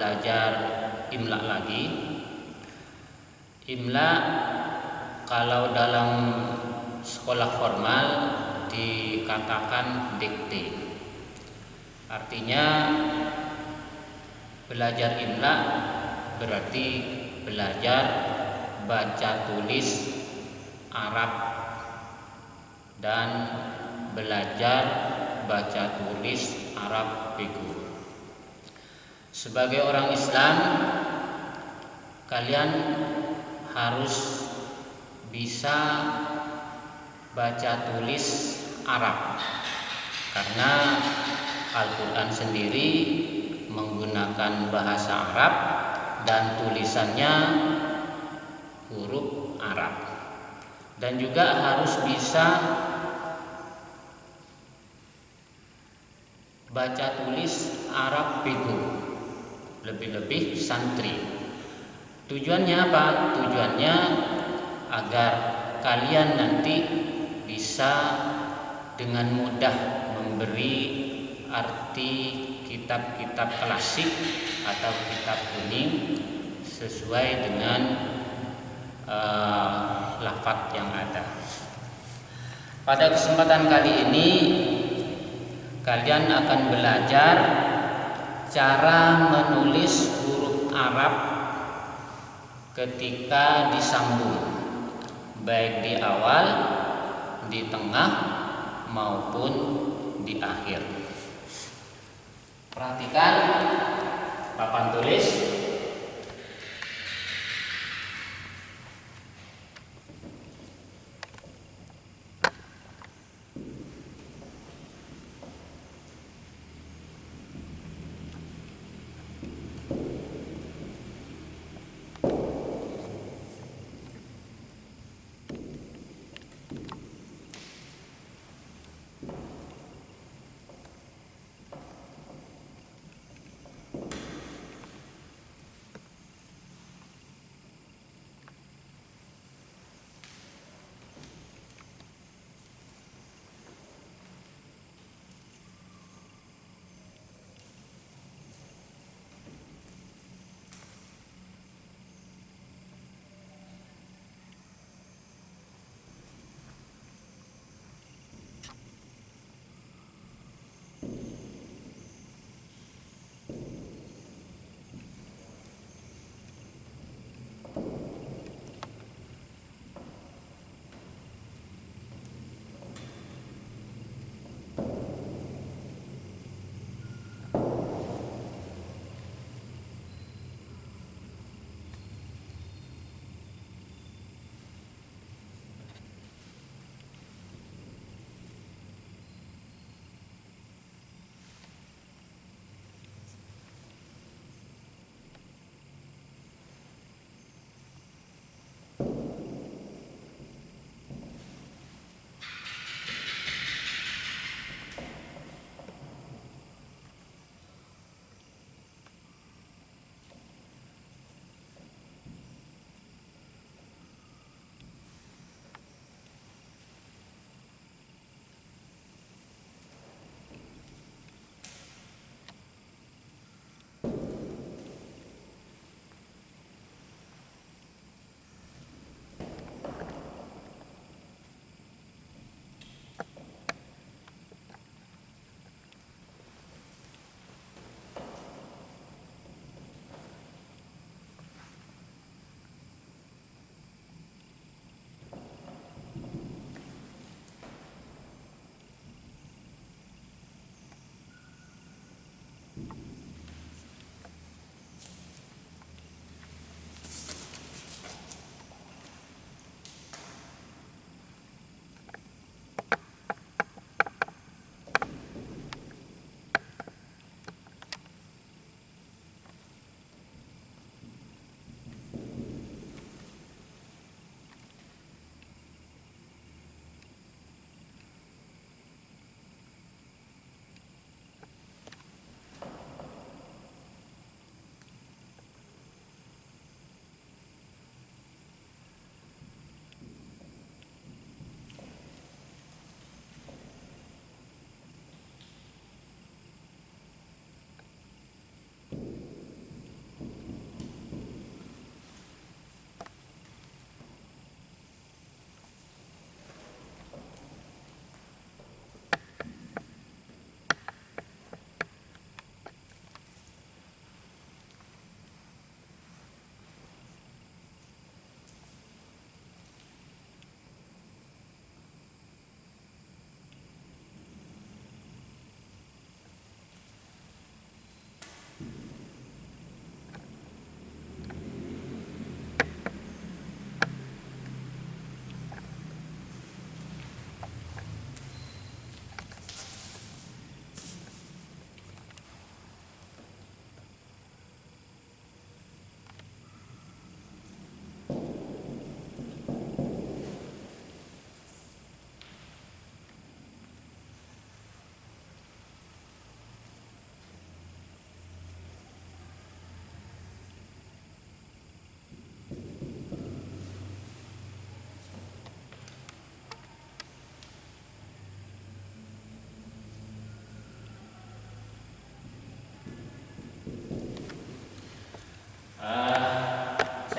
belajar imla lagi. Imla kalau dalam sekolah formal dikatakan dikte. Artinya belajar imla berarti belajar baca tulis Arab dan belajar baca tulis Arab Bigu. Sebagai orang Islam, kalian harus bisa baca tulis Arab, karena Al-Quran sendiri menggunakan bahasa Arab dan tulisannya huruf Arab. Dan juga harus bisa baca tulis Arab Bigu, lebih-lebih santri. Tujuannya apa? Tujuannya agar kalian nanti bisa dengan mudah memberi arti kitab-kitab klasik atau kitab kuning sesuai dengan lafaz yang ada. Pada kesempatan kali ini kalian akan belajar cara menulis huruf Arab ketika disambung, baik di awal, di tengah maupun di akhir. Perhatikan papan tulis.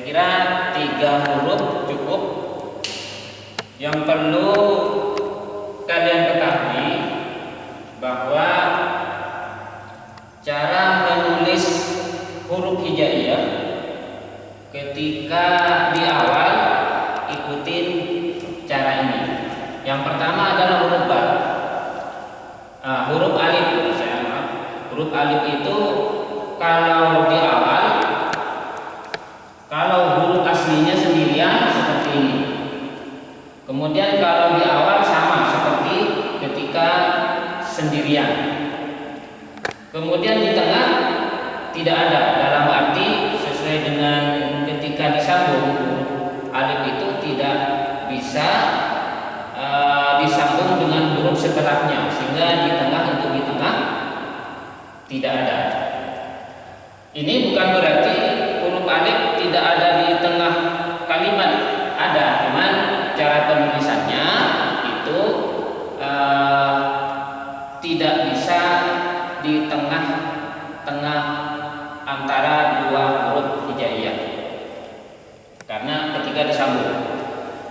kira 3 huruf cukup. Yang perlu kalian ketahui bahwa cara menulis huruf hijaiyah ketika di awal ikutin cara ini. Yang pertama adalah huruf ba. Huruf alif, huruf alif itu kalau di awal, kalau huruf aslinya sendirian seperti ini. Kemudian kalau di awal sama seperti ketika sendirian. Kemudian di tengah tidak ada, dalam arti sesuai dengan ketika disambung, alif itu tidak bisa disambung dengan huruf setelahnya, sehingga di tengah untuk di tengah tidak ada. Ini bukan berarti huruf alif tidak ada di tengah kalimat, ada, cuman cara penulisannya itu tidak bisa di tengah-tengah antara dua huruf hijaiyah karena ketika disambung.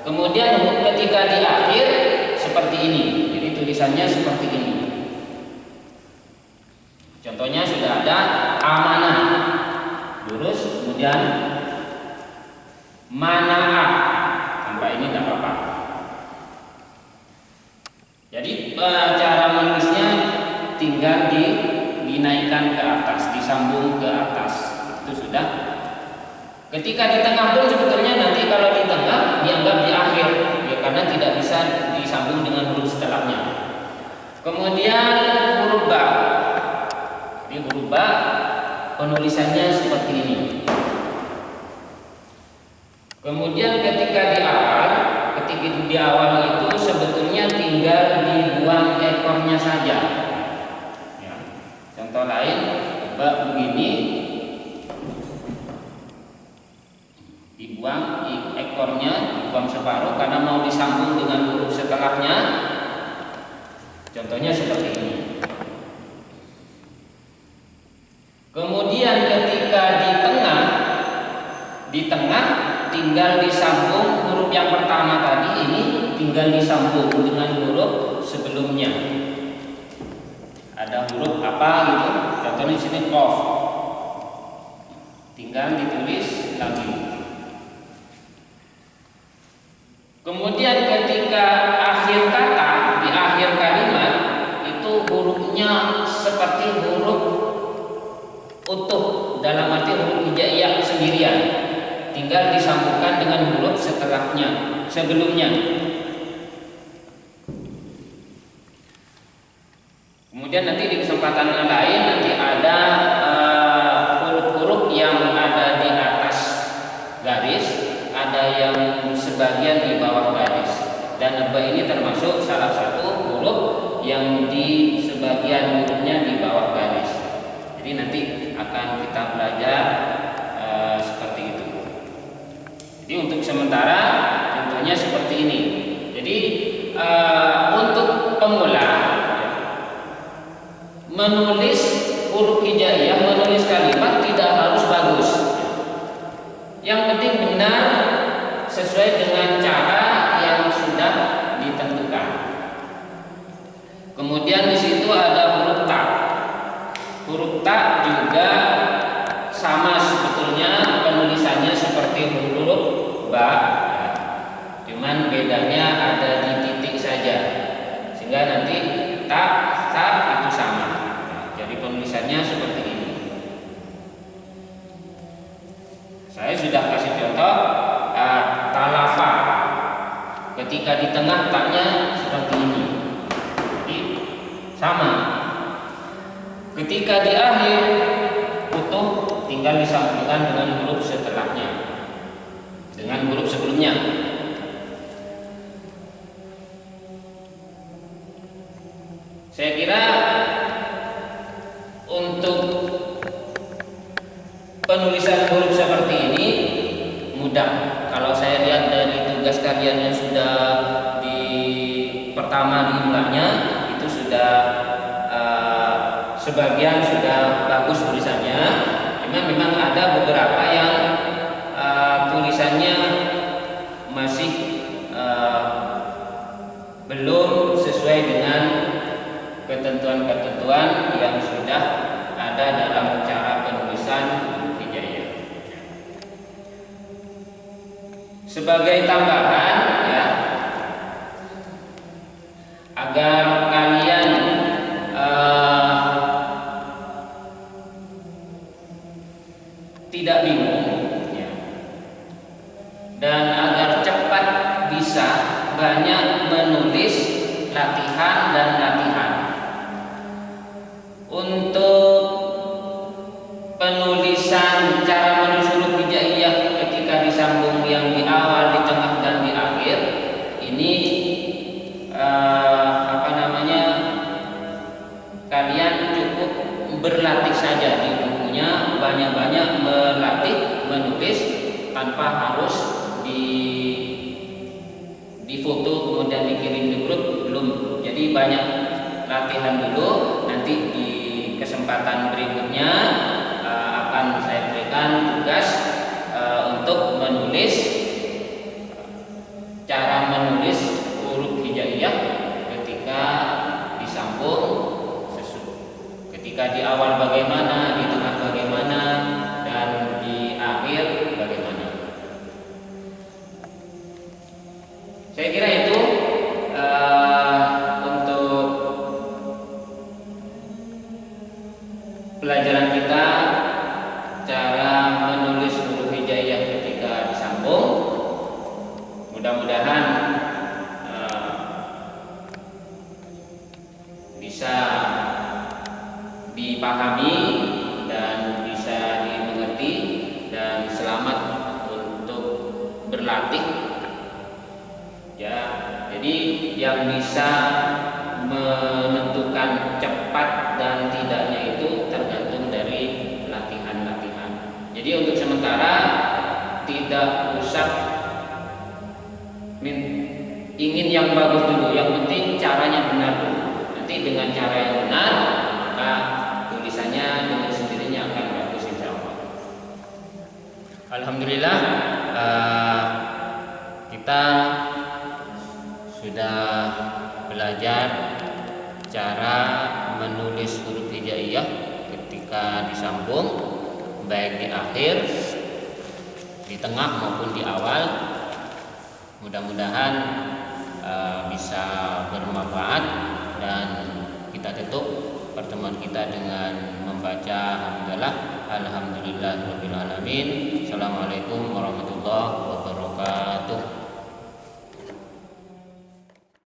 Kemudian ketika di akhir seperti ini, jadi tulisannya seperti ini. Contohnya sudah ada amanah, lurus, kemudian mana'ah, sampai ini tidak apa-apa. Jadi cara menulisnya tinggal dinaikkan ke atas, disambung ke atas, itu sudah. Ketika di tengah pun sebetulnya nanti kalau di tengah dianggap di akhir, ya, karena tidak bisa disambung dengan huruf setelahnya. Kemudian huruf ba. Ini huruf ba penulisannya seperti ini. Kemudian ketika di awal itu sebetulnya tinggal dibuang ekornya saja. Ya. Contoh lain, ba begini, dibuang ekornya, dibuang separuh karena mau disambung dengan huruf setelahnya. Contohnya seperti ini. Kemudian ketika di tengah tinggal disambung huruf yang pertama tadi, ini tinggal disambung dengan huruf sebelumnya. Ada huruf apa gitu? Contohnya di sini qaf. Tinggal ditulis lagi. Kemudian ketika akhir kata, di akhir kalimat itu hurufnya seperti huruf utuh, dalam arti huruf hijaiyah sendirian, tinggal disambungkan dengan huruf setelahnya, sebelumnya. Kemudian nanti di kesempatan lain nanti ada huruf-huruf yang ada di atas garis, ada yang sebagian di bawah garis, dan ba ini termasuk salah satu huruf yang di sebagian hurufnya di bawah garis. Jadi nanti akan kita belajar seperti itu. Jadi untuk sementara contohnya seperti ini. Jadi untuk pemula menulis huruf hijaiyah, menulis kalimat tidak harus bagus. Yang penting benar sesuai dengan cara yang sudah ditentukan. Kemudian di situ ada huruf ta. Huruf ta juga sama sebetulnya penulisannya seperti huruf ba, cuman bedanya ada di titik saja, sehingga nanti ta itu sama. Jadi penulisannya seperti ini. Saya sudah kasih contoh talafa. Ketika di tengah taknya seperti ini, jadi sama. Ketika di akhir utuh, tinggal disambungkan dengan huruf setelahnya, dengan huruf sebelumnya. Saya kira untuk penulisan huruf seperti ini mudah. Kalau saya lihat dari tugas kalian yang sudah di pertama diulangnya, itu sudah sebagian sudah bagus tulisannya. Memang ada beberapa yang Sebagai tambahan ya, agar kalian tidak bingung ya, dan agar cepat bisa banyak menulis latihan dan latihan. Untuk penulisan cara menulis huruf hijaiyah ketika disambung yang di awal, di tengah dan di akhir ini kalian cukup berlatih saja di bukunya, banyak-banyak berlatih menulis tanpa harus difoto kemudian dikirim di grup, belum. Jadi banyak latihan dulu, nanti di kesempatan berikutnya akan saya berikan tugas untuk menulis cara menulis huruf hijaiyah ketika disambung, ketika di awal bagaimana, di tengah bagaimana, dan di akhir bagaimana. Saya kira itu untuk pelajaran kita cara menulis huruf hijaiyah ketika disambung. Mudah-mudahan bisa dipahami dan bisa dimengerti, dan selamat untuk berlatih ya. Jadi yang bisa menentukan cepat dan tidaknya itu tergantung dari latihan-latihan. Jadi untuk sementara tidak usah ingin yang bagus dulu, yang penting caranya benar dulu. Nanti dengan cara yang benar, maka tulisannya dengan sendirinya akan bagus insya Allah. Alhamdulillah, kita sudah belajar cara menulis huruf hijaiyah ketika disambung, baik di akhir, di tengah maupun di awal. Mudah-mudahan bisa bermanfaat, dan kita tutup pertemuan kita dengan membaca hamdalah alhamdulillahirabbil alamin. Assalamualaikum warahmatullahi wabarakatuh.